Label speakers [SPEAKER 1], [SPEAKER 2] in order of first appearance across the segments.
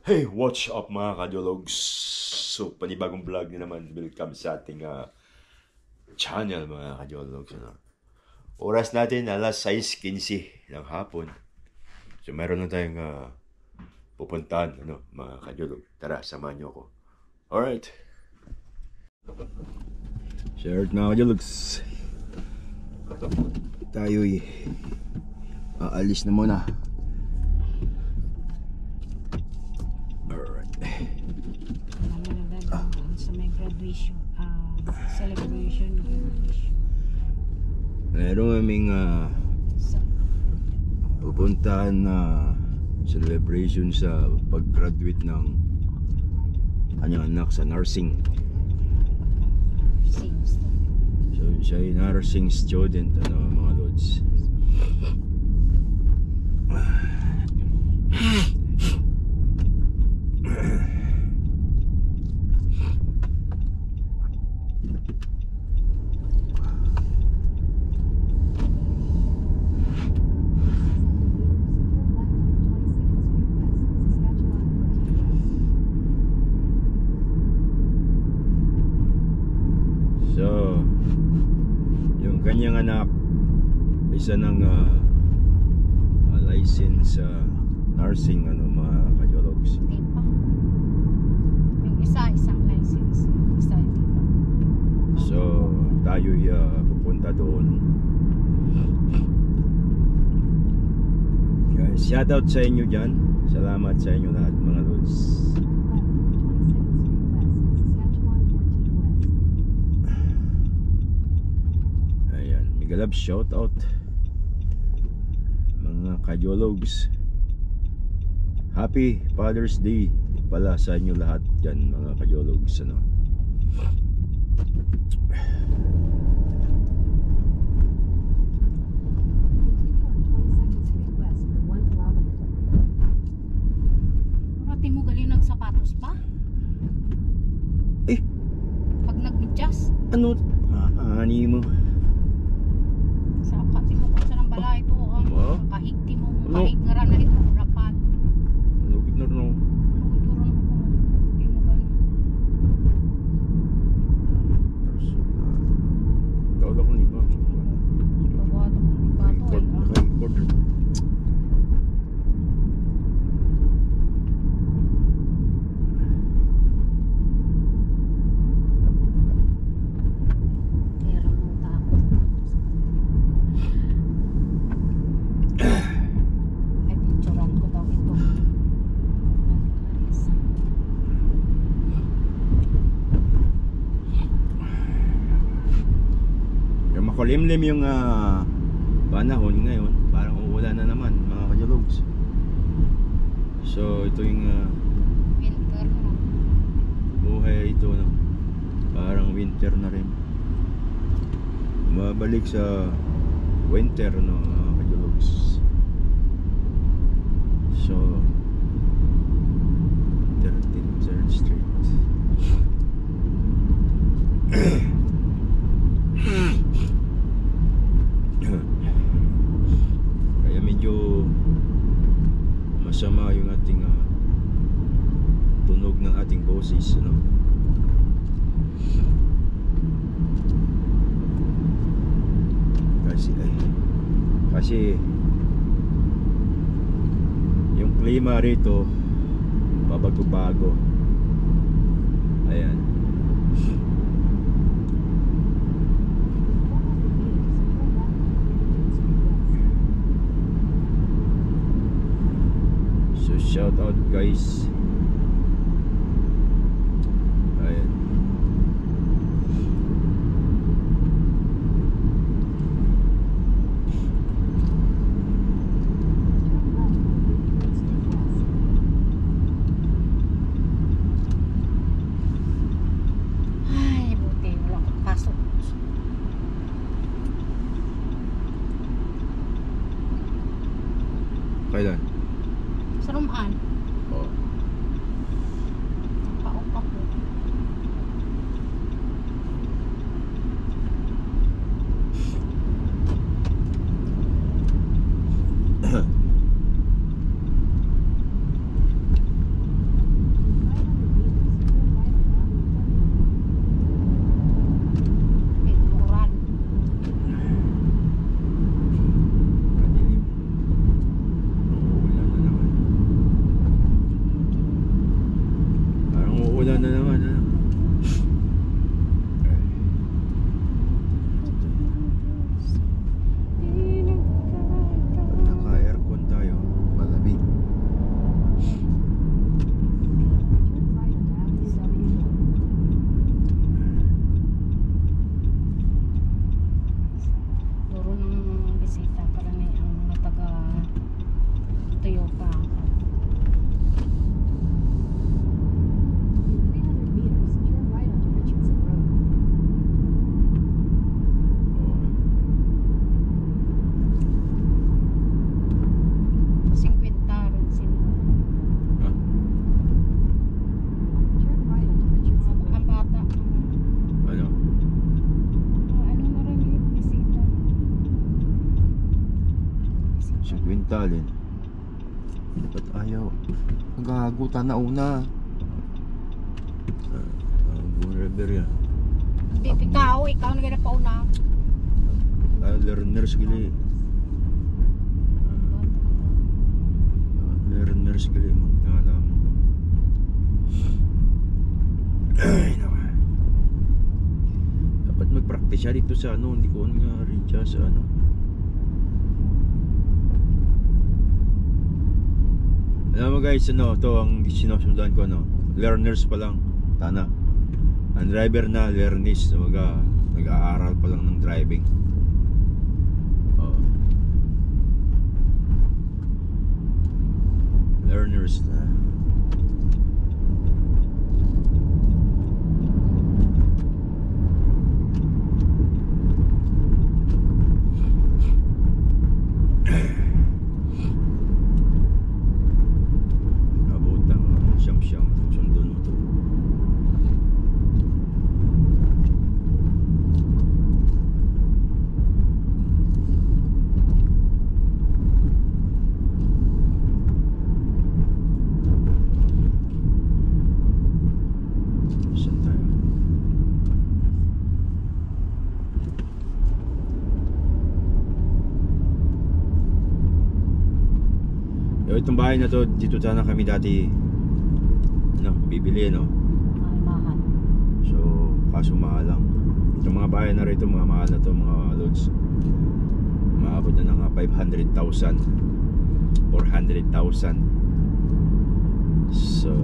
[SPEAKER 1] Hey, what's up mga kadiologs? So, panibagong vlog na naman. Welcome sa ating channel mga kadiologs. Oras natin alas 6:15 ng hapon. So, meron na tayong pupuntahan mga kadiolog. Tara, samahan nyo ako. Alright. Shared mga kadiologs. Tayo'y aalis na muna.
[SPEAKER 2] Sa may graduation, celebration graduation.
[SPEAKER 1] Meron kaming pupuntahan na celebration sa pag-graduate ng kanyang anak sa nursing. So siya ay nursing student mga lods. So, yung kanyang anak, isa ng license nursing mga kadiologs.
[SPEAKER 2] Hindi pa. Yung isang license. Isa hindi pa.
[SPEAKER 1] So, tayo'y pupunta doon. Shoutout sa inyo dyan. Salamat sa inyo lahat mga lods. Galab shout out mga kadiologs. Happy Father's Day pala sa inyo lahat dyan mga kadiologs.
[SPEAKER 2] Marati mo galing nagsapatos pa? Pag nagmedyas?
[SPEAKER 1] Ano? Maani mo?
[SPEAKER 2] Sakati mo kung saan ang bala ito ang kahigti mo, kahig nga rin na ito, rapal.
[SPEAKER 1] Lugit na rin ako.
[SPEAKER 2] Nagturon ako, hindi mo gano'n.
[SPEAKER 1] Tawag ako ni ba?
[SPEAKER 2] Tawad ako ng bato
[SPEAKER 1] Naka-record. Makulimlim yung panahon ngayon, parang uulan na naman mga kadiologs. So ito yung
[SPEAKER 2] winter no?
[SPEAKER 1] Buhay ito parang winter na rin, mabalik sa winter mga kadiologs. So 13th Street. Kaya medyo masama yung ating tunog ng ating boses kasi yung klima rito pabago-bago. Ayan. So shout out guys. Ayan.
[SPEAKER 2] Ay, buti wala akong pasok.
[SPEAKER 1] Kailan?
[SPEAKER 2] Sa rumaan.
[SPEAKER 1] Oh. alin? Ba't ayaw? Gago, tanauna. River yan.
[SPEAKER 2] Hindi, ikaw na gana pauna.
[SPEAKER 1] Learners gili. Learners gili mo. Alam mo. Ay, naman. Dapat mag-practice siya dito sa ano. Hindi ko nga rin siya sa ano. Alam mo guys, ano, ito ang sinusundan ko, ano. Learners pa lang. Tana. Ang driver na learners, nag-aaral pa lang ng driving. Learners na. Abot ng siyam-siyam, sundon mo to. Itong bahay na to, dito sana kami dati bibili, no?
[SPEAKER 2] Mahal.
[SPEAKER 1] So, kaso mahal lang. Itong mga bahay na rito, mga mahal na to, mga loads. Maabot na ng 500,000 400,000. So,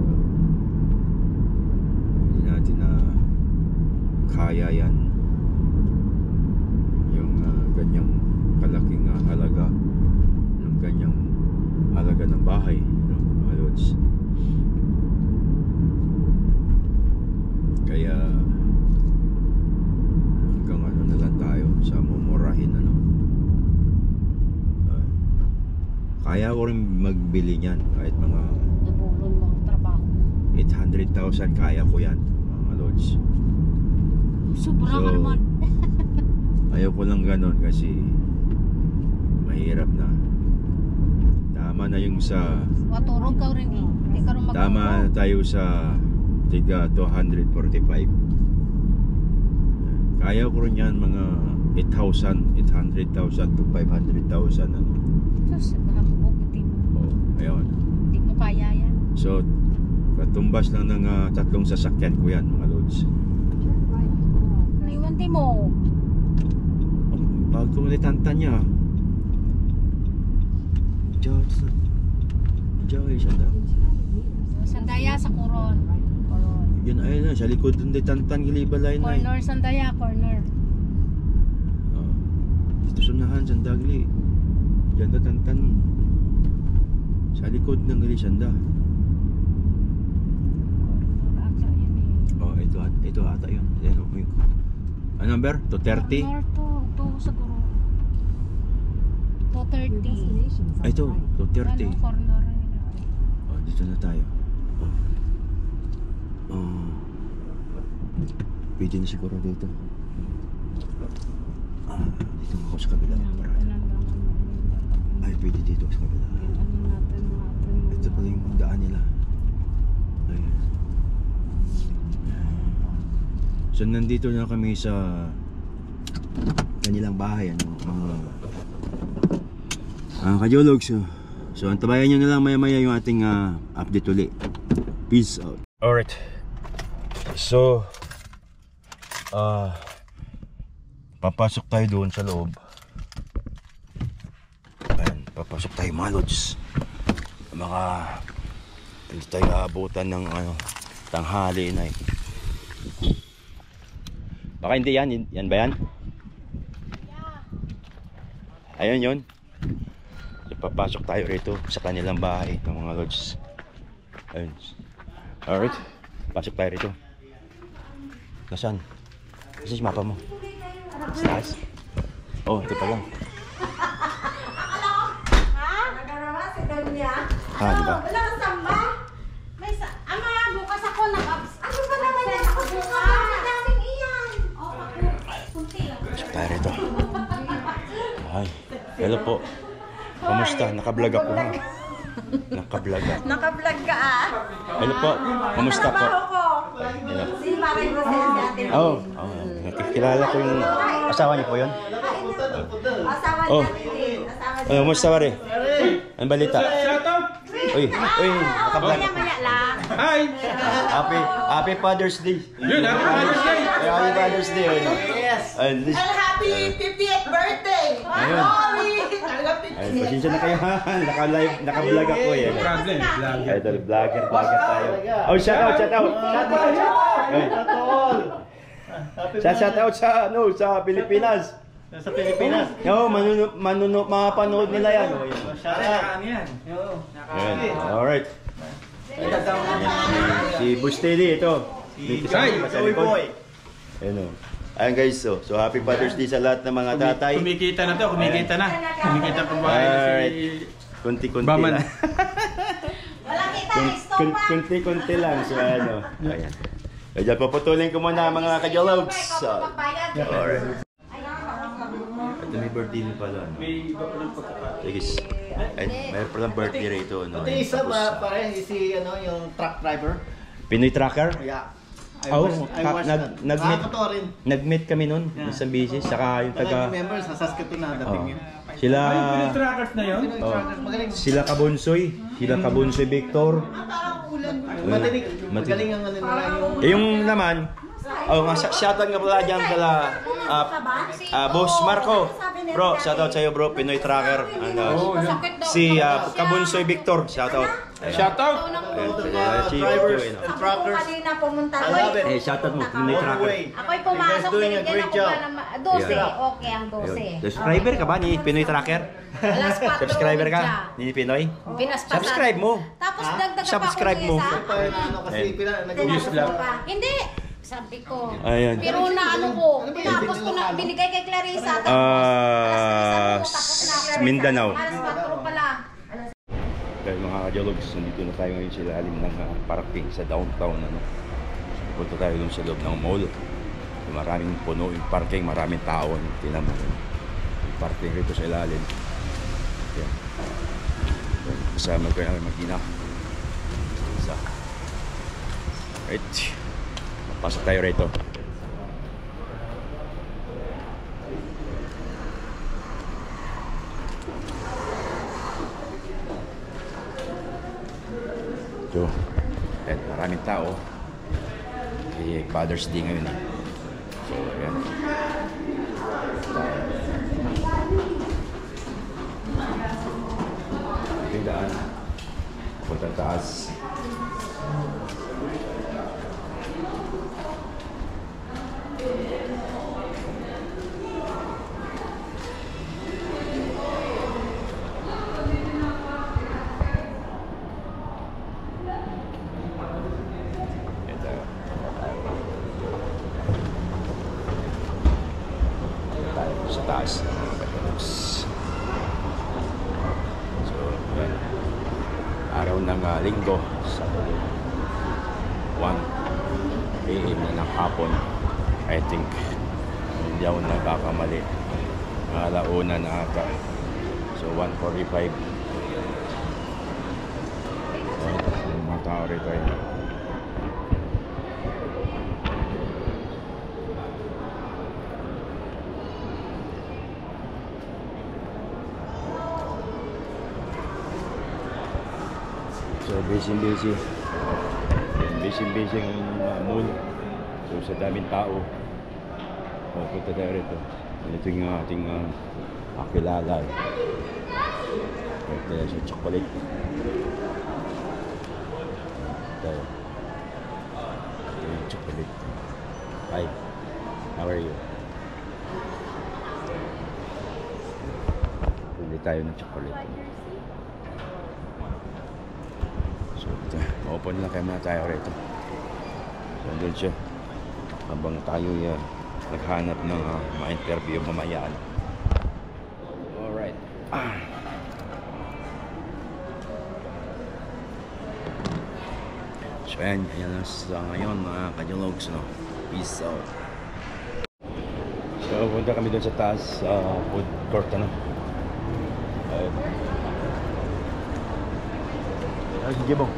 [SPEAKER 1] hindi natin na kaya yan. Yung ganyang kalaking halaga ng ganyang halaga ng bahay, no, mga lods. Kaya hanggang ano na lang tayo sa mumurahin, ano. Kaya ko rin magbili niyan kahit mga
[SPEAKER 2] Nabulon mo ang trabaho.
[SPEAKER 1] 800,000, kaya ko yan, mga lods.
[SPEAKER 2] Sobra ka naman.
[SPEAKER 1] Ayaw ko lang ganon kasi mahirap na. Tama na yung sa
[SPEAKER 2] Maturog ka rin eh. Hindi ka rin magturog.
[SPEAKER 1] tama na tayo sa tiga 245. Kaya ko rin yan mga 800,000 to 500,000, ano.
[SPEAKER 2] Sus, hambog.
[SPEAKER 1] Ayun.
[SPEAKER 2] Hindi mo kaya yan.
[SPEAKER 1] So katumbas lang ng 3 sasakyan ko yan, mga lods.
[SPEAKER 2] Naiwanti mo.
[SPEAKER 1] Bago mo tantan niya. Diyan siya daw.
[SPEAKER 2] Sandaya sa Coron.
[SPEAKER 1] Yun ay na, sa likod dun di tantan gilibalay na.
[SPEAKER 2] Corner, Sandaya, corner.
[SPEAKER 1] Dito sunahan, sandagli. Diyan da tantan. Sa likod ng gali sanda. Oh, ito ata yun. Ano number? 230?
[SPEAKER 2] Corner to siguro. 230.
[SPEAKER 1] Ay, ito, 230.
[SPEAKER 2] Ano, corner.
[SPEAKER 1] Oh, dito na tayo. Pwede na siguro dito. Dito ako sa kabila. Ay, pwede dito sa kabila. Ito pala yung daan nila. Ayan. So, nandito na kami sa kanilang bahay, ano, Kajologs. So, antabayan nyo na lang maya-maya yung ating update ulit. Peace out. Alright. So, papasok tayo doon sa loob. Ayan, papasok tayo, mga lods. Hindi tayo aabutan ng tanghali na eh. Baka hindi yan. Yan ba yan? Ayun yun. Papasok tayo rito sa kanilang bahay ng mga lods. Ayun. Alright. Pasok tayo rito. Nasaan? Kasi yung mapa mo. Stars. Oh, ito pa lang. Ha, diba?
[SPEAKER 3] Wala kang samba? May ama, bukas ako nag-abs. Ano ba naman yan? Ako bukas. Madaming iyan. Oh, ako. Kunti lang.
[SPEAKER 1] Pasok tayo rito. Ay, hello po. Kamusta? Kamusta? Naka-vlog ako ha. Naka-vlog ako.
[SPEAKER 3] Naka-vlog ka ah.
[SPEAKER 1] Hello po. Kamusta po?
[SPEAKER 3] Trabaho ko.
[SPEAKER 1] Hello.
[SPEAKER 3] Si Maray Rosel si Ate Lily.
[SPEAKER 1] Oh, nakikilala ko yung asawa niyo po yun?
[SPEAKER 3] Asawa
[SPEAKER 1] Oh.
[SPEAKER 3] ni Ate Lily. Asawa ni
[SPEAKER 1] Kamusta pare? Ang balita? Uy, naka-vlog.
[SPEAKER 3] Maya lang.
[SPEAKER 4] Hi!
[SPEAKER 1] Happy Father's Day.
[SPEAKER 4] Yun, Happy Father's Day!
[SPEAKER 1] Happy Father's Day. Yes.
[SPEAKER 3] And happy 50th birthday.
[SPEAKER 1] Ayun. Ay, pasensya na kayo ha. Naka-live, naka-vlog ako eh.
[SPEAKER 4] Problem, vlog.
[SPEAKER 1] Ay, ito, vlogger tayo. Oh, shout out. Shout out sa Pilipinas.
[SPEAKER 5] Sa Pilipinas.
[SPEAKER 1] No, mapanood nila yan. Ayan, alright. Si Busteli, ito.
[SPEAKER 4] Hi,
[SPEAKER 1] sa likod. Ayan o. Ayan guys, so happy Father's Day sa lahat ng mga tatay.
[SPEAKER 4] Kumikita na to, kumikita na. Kumikita pa ba si
[SPEAKER 1] Kunti-kunti
[SPEAKER 4] Baman?
[SPEAKER 1] lang.
[SPEAKER 3] Walang kita ni Stopa.
[SPEAKER 1] Kunti-kunti lang. So ano. Ayan. Kaya paputulin ko muna mga kajologs. So, alright. Ito may birthday din pala. No?
[SPEAKER 4] May iba pa ng pagkakataon.
[SPEAKER 1] Sige. May palang birthday rito. No?
[SPEAKER 5] Ito isa ba pare si yung truck driver?
[SPEAKER 1] Pinoy Tracker?
[SPEAKER 5] Yeah. I
[SPEAKER 1] Oh,
[SPEAKER 5] watched that.
[SPEAKER 1] nag-meet
[SPEAKER 5] Nakakatawa rin.
[SPEAKER 1] nag-meet kami noon
[SPEAKER 5] Yeah.
[SPEAKER 1] sa business saka yung taga
[SPEAKER 5] Mga members sa Saskatoon na dating yun.
[SPEAKER 1] sila
[SPEAKER 4] Ay, Pinoy trackers na yun?
[SPEAKER 5] Pinoy
[SPEAKER 1] oh,
[SPEAKER 5] truckers, magaling.
[SPEAKER 1] sila Kabunsoy Victor.
[SPEAKER 5] Matinig. Magaling ang ano nila yung...
[SPEAKER 1] Yung naman shoutout nga pala dyan pala Boss Marco. Bro, shoutout sa'yo bro, Pinoy Tracker. Ano, si Kabunsoy Victor, shoutout.
[SPEAKER 4] Shoutout!
[SPEAKER 5] Drivers and
[SPEAKER 3] Ako
[SPEAKER 5] truckers.
[SPEAKER 3] kanina pumunta
[SPEAKER 5] I
[SPEAKER 3] ko.
[SPEAKER 5] love it.
[SPEAKER 1] Shoutout mo, Pinoy
[SPEAKER 5] All the
[SPEAKER 1] Tracker.
[SPEAKER 5] way.
[SPEAKER 3] Ako'y pumasok,
[SPEAKER 5] doing a
[SPEAKER 3] binigyan
[SPEAKER 5] great
[SPEAKER 3] ako
[SPEAKER 5] job.
[SPEAKER 3] pa ng 12.
[SPEAKER 1] Yeah.
[SPEAKER 3] Okay ang 12.
[SPEAKER 1] Subscriber ka ba ni Pinoy Tracker?
[SPEAKER 2] Alas 4
[SPEAKER 1] Subscriber ka
[SPEAKER 2] siya.
[SPEAKER 1] ni Pinoy?
[SPEAKER 2] Pinaspasan.
[SPEAKER 1] Subscribe mo.
[SPEAKER 2] Tapos dagdag pa
[SPEAKER 1] Subscribe mo.
[SPEAKER 5] Pa, ano, kasi nag-use
[SPEAKER 2] lang. Hindi. Sabi ko.
[SPEAKER 1] Ayan.
[SPEAKER 2] Pero na ano ko, tinapos ko na, binigay kay Clarissa. Tapos,
[SPEAKER 1] Mindanao.
[SPEAKER 2] Alas 4 pala.
[SPEAKER 1] Kaya mga kajologs, nandito na tayo ngayon sa ilalim ng parking sa downtown. Ano? Punta tayo dun sa loob ng mall. Maraming puno yung parking, maraming tao. Tinan mo yung parking rito sa ilalim. Yan. Kasama ko namin mag-ina. Isa. Right. Pasok tayo rito. So, yan, maraming tao. Kaya Father's Day ngayon eh. So, ayan. Ito yung daan. Punta taas. Sa taas. So, yan. Araw ng linggo sa 1 AM na ng hapon. I think hindi ako nagkakamali. Alauna na ata. So 1:45. Yung mga tao rito ay so busy ang mall. So sa daming tao. So punta tayo rito. Ito yung ating kakilala. Ito tayo sa chocolate. Tayo. Ito yung chocolate. Hi. How are you? Pili tayo ng chocolate. So, ma-open lang kayo muna tayo rito. So, andun siya. Habang tayo naghanap ng ma-interview mamayaan. Alright. So, ayan lang sa ngayon mga kajologs, no? Peace out. So, punta kami doon sa taas, food court, ano? Ay, si Jebong.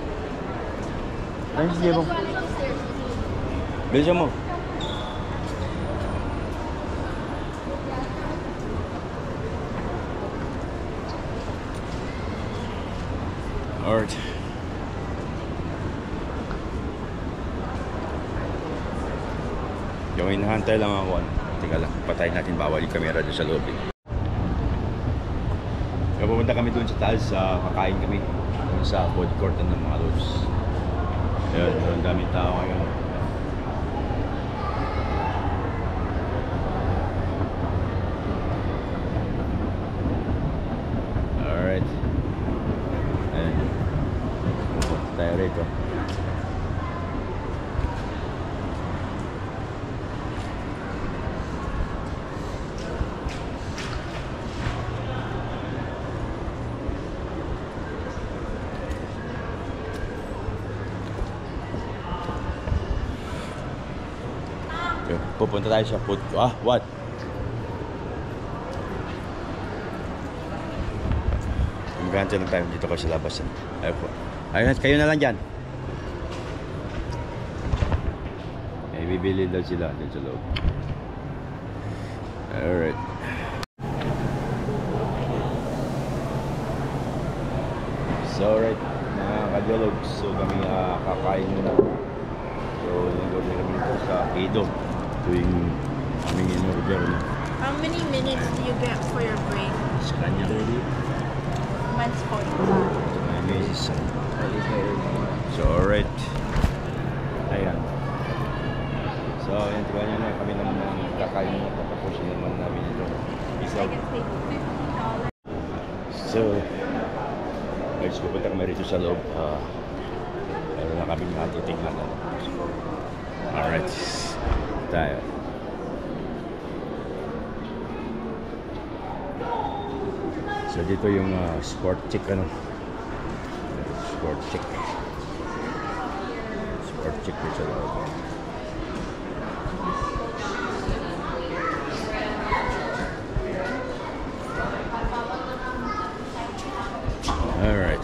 [SPEAKER 1] Ay, si Jebong. Bilisan mo. Alright. Yung hinahantay lang ako. Teka lang, patayin natin bawal yung camera doon sa loob. Kaya pupunta kami doon sa taas, kakain kami doon sa food court ng mga lods. Ayan, ang daming tao ngayon. Alright. Ayan. Pupunta tayo rito. Pupunta tayo sa food. What? Magantay lang tayo dito kasi sa labas. Ayun po. Ayun, kayo na lang dyan. May bibili daw sila dito sa loob. Alright. So alright, mga kadialogs. So kami kakain muna. So nag-order kami dito sa Edo. Ito yung aming in-order na.
[SPEAKER 3] How many minutes do you get for your break?
[SPEAKER 1] Sa kanya.
[SPEAKER 3] Mine's 45.
[SPEAKER 1] So alright. Ayan. So ayan, diba nyo na kami naman kakain na tapos naman namin ito. Isa. So guys, pupunta kami rito sa loob. Meron na kami matitingnan. Alright. Tayo. So dito yung sport chick sport chick dito sa loob. Alright.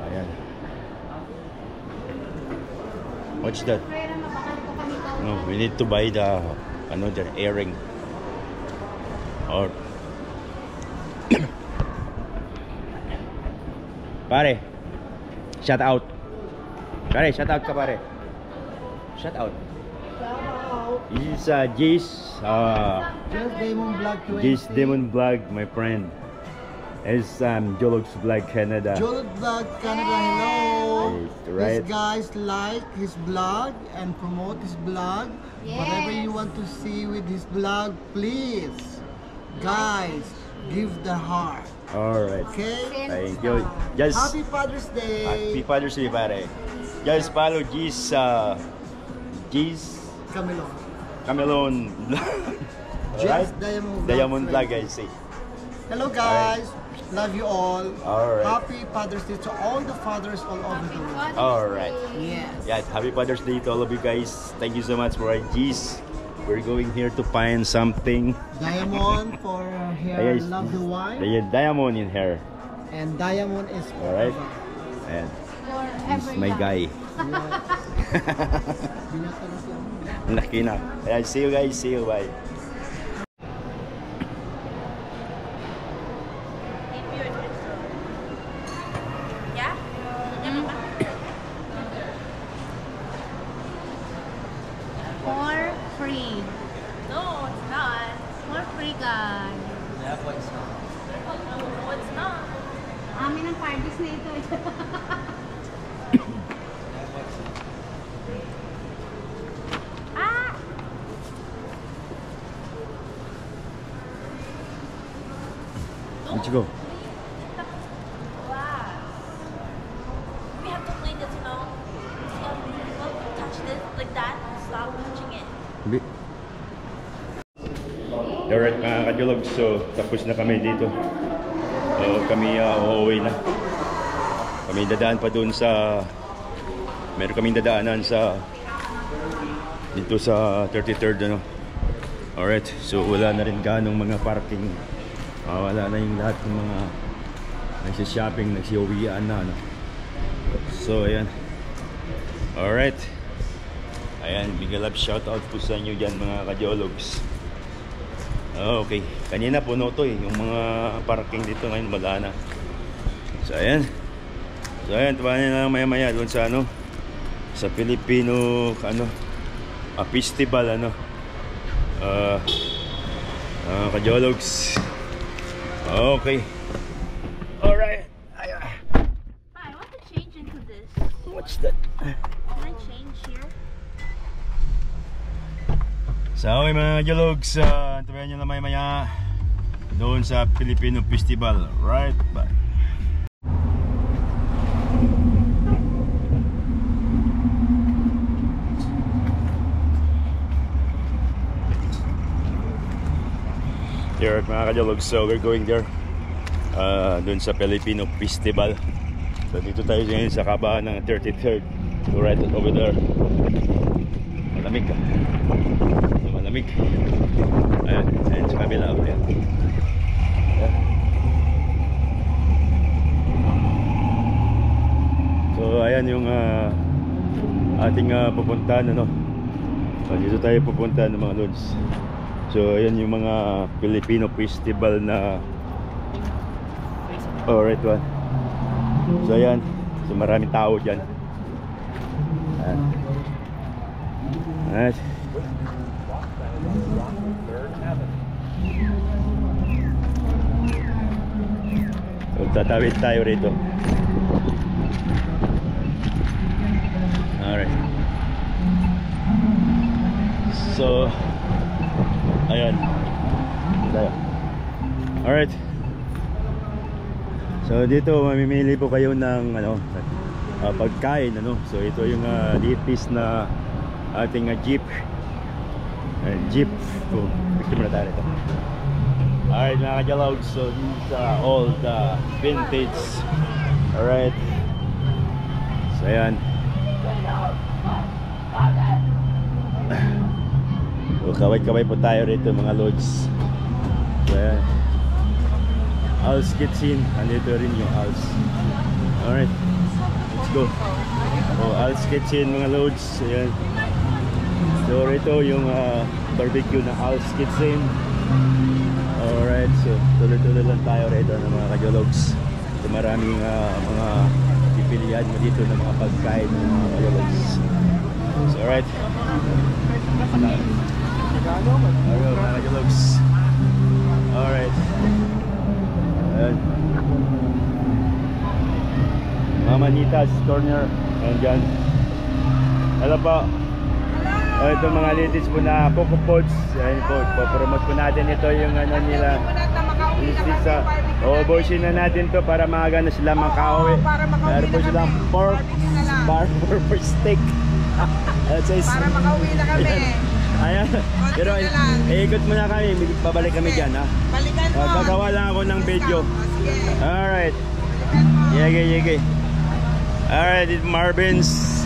[SPEAKER 1] Ayan. What's that? No, we need to buy the another earring. Or pare, shout out. Pare, shout out ka pare. Shout out. This is Jace.
[SPEAKER 5] Just Demon Vlog 20.
[SPEAKER 1] Jace Demon Vlog, my friend. It's Jologs Vlog Canada.
[SPEAKER 5] Jolot Vlog Canada, hello.
[SPEAKER 1] Yes, right.
[SPEAKER 5] These guys like his blog and promote his blog. Whatever you want to see with his blog, please, guys, give the heart.
[SPEAKER 1] Alright.
[SPEAKER 5] Okay?
[SPEAKER 1] Thank you. Just
[SPEAKER 5] Happy Father's Day.
[SPEAKER 1] Happy Father's Day, pare. Just follow G's
[SPEAKER 5] Camilo.
[SPEAKER 1] Camelon Vlog.
[SPEAKER 5] Just Diamond Vlog.
[SPEAKER 1] Diamond Vlog, guys. Say.
[SPEAKER 5] Hello guys. Love you all.
[SPEAKER 1] Alright.
[SPEAKER 5] Happy Father's Day to all the fathers all over the world.
[SPEAKER 1] Alright.
[SPEAKER 5] Yes.
[SPEAKER 1] Yeah, happy Father's Day to all of you guys. Thank you so much for G's. We're going here to find something.
[SPEAKER 5] Diamond for hair,
[SPEAKER 1] Yes,
[SPEAKER 5] love the wine.
[SPEAKER 1] Diamond in here.
[SPEAKER 5] And diamond is for
[SPEAKER 1] Alright. And he's my guy. Laki na. Ayan, see you guys. See you. Bye.
[SPEAKER 3] Yeah? For free. No, it's not. For free, guys. No, it's not. Amin ang parties na ito. Ah!
[SPEAKER 1] Let's go.
[SPEAKER 6] Wow. We have to clean this, you know. Don't touch this like that. Stop touching it.
[SPEAKER 1] Alright mga kadulog, so tapos na kami dito. So kami uuwi na. Kami dadaan pa doon sa meron kaming dadaanan sa dito sa 33rd ano. Alright, so wala na rin ganong mga parking. Wala na yung lahat ng mga Nagsi-shopping, nagsi-uwian na, ano. So, ayan. Alright. Ayan, big love shoutout po sa inyo dyan mga ka-geologs. Okay, kanina puno to eh. Yung mga parking dito ngayon wala na. So, ayan. So, ayan, tumahan na lang maya-maya doon sa ano, sa Filipino, ano, festival, ano. Ka-geologs. Okay. Alright.
[SPEAKER 6] I want to change into this.
[SPEAKER 1] What's that?
[SPEAKER 6] Can I change here?
[SPEAKER 1] So okay mga geologs, antabayan nyo na maya doon sa Filipino Festival. Right, bye. Here mga ka-geologs, so we're going there doon sa Filipino Festival. So dito tayo ngayon sa kabahan ng 33rd. So right over there. Malamig ka. Malamig. Ayan, ayan sa kabila. Ayan. Ayan. So ayan yung ating pupuntahan, ano. So dito tayo pupuntahan ng mga lods. So ayan yung mga Filipino Festival na right one. So ayan, so maraming tao dyan. Ayan. Ayan. So tatawid tayo rito. Alright. So ayan. Alright. So dito mamimili po kayo ng ano, pagkain, ano. So ito yung litis na ating jeep. Jeep. So picture muna tayo ito. Alright mga ka-geologs, so these are all the vintage. Alright. So ayan. So kaway-kaway po tayo rito mga lods. So ayan. Al's Kitchen, andito rin yung Al's. Alright, let's go. So Al's Kitchen mga loads. Ayan. So rito yung barbecue na Al's Kitchen. Alright, so tuloy-tuloy lang tayo rito ng mga ka-geologs. So maraming mga pipilian mo dito ng mga pagkain ng mga ka-geologs. So alright. Alright mga ka-geologs. Alright. Ayan. Mama Nita's Corner. Ayan dyan. Hello po. O, ito mga litis po na Coco Pods. Ayan po, papromote po natin ito yung ano nila. Boysin na natin to para maaga na sila makauwi. Meron po silang pork steak.
[SPEAKER 3] Para makauwi na kami.
[SPEAKER 1] Ayan. Pero ikot muna kami, babalik kami dyan, ha.
[SPEAKER 3] Balikan mo.
[SPEAKER 1] Gagawa lang ako ng video. Alright. Yege. Alright, it's Marvin's